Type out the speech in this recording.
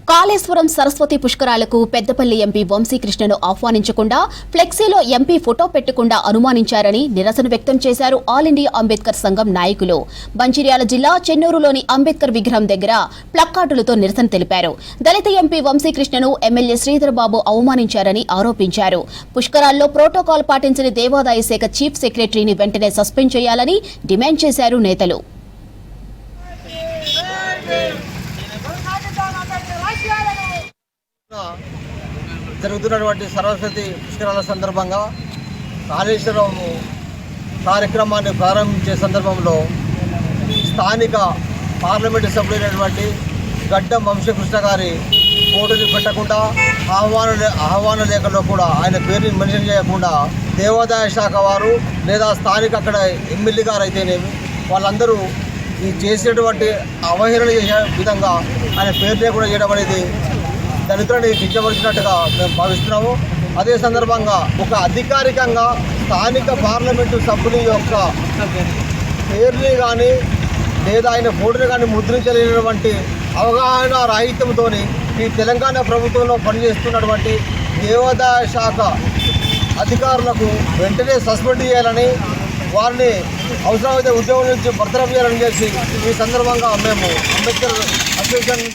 కాళేశ్వరం సరస్వతి పుష్కరాలకు పెద్దపల్లి ఎంపీ వంశీకృష్ణను ఆహ్వానించకుండా ఫ్లెక్సీలో ఎంపీ ఫోటో పెట్టకుండా అనుమానించారని నిరసన వ్యక్తం చేశారు ఆల్ ఇండియా అంబేద్కర్ సంఘం నాయకులు. మంచిర్యాల జిల్లా చెన్నూరులోని అంబేద్కర్ విగ్రహం దగ్గర ప్లక్కార్డులతో నిరసన తెలిపారు. దళిత ఎంపీ వంశీకృష్ణను ఎమ్మెల్యే శ్రీధర్ బాబు అవమానించారని ఆరోపించారు. పుష్కరాల్లో ప్రోటోకాల్ పాటించని దేవాదాయ శాఖ చీఫ్ సెక్రటరీని వెంటనే సస్పెండ్ చేయాలని డిమాండ్ చేశారు నేతలు. జరుగుతున్నటువంటి సరస్వతి పుష్కరాల సందర్భంగా కాళేశ్వరం కార్యక్రమాన్ని ప్రారంభించే సందర్భంలో స్థానిక పార్లమెంటు సభ్యులైనటువంటి గడ్డం వంశీకృష్ణ గారి ఫోటోలు పెట్టకుండా ఆహ్వాన లేఖలో కూడా ఆయన పేరుని మెన్షన్ చేయకుండా దేవాదాయ శాఖ వారు లేదా స్థానిక అక్కడ ఎమ్మెల్యే గారు అయితేనేమి వాళ్ళందరూ ఈ చేసేటువంటి అవహేళన చేసే విధంగా ఆయన పేరు లేకుండా చేయడం అనేది దళితులని కించపరిచినట్టుగా మేము భావిస్తున్నాము. అదే సందర్భంగా ఒక అధికారికంగా స్థానిక పార్లమెంటు సభ్యుల యొక్క పేరుని కానీ లేదా ఆయన ఫోటోని కానీ ముద్రించలేనటువంటి అవగాహన రాహిత్యంతో ఈ తెలంగాణ ప్రభుత్వంలో పనిచేస్తున్నటువంటి దేవాదాయ శాఖ అధికారులకు వెంటనే సస్పెండ్ చేయాలని, వారిని అవసరమైతే ఉద్యోగం నుంచి బర్తరఫ్ చేయాలని చేసి ఈ సందర్భంగా మేము అంబేద్కర్ అసోసియేషన్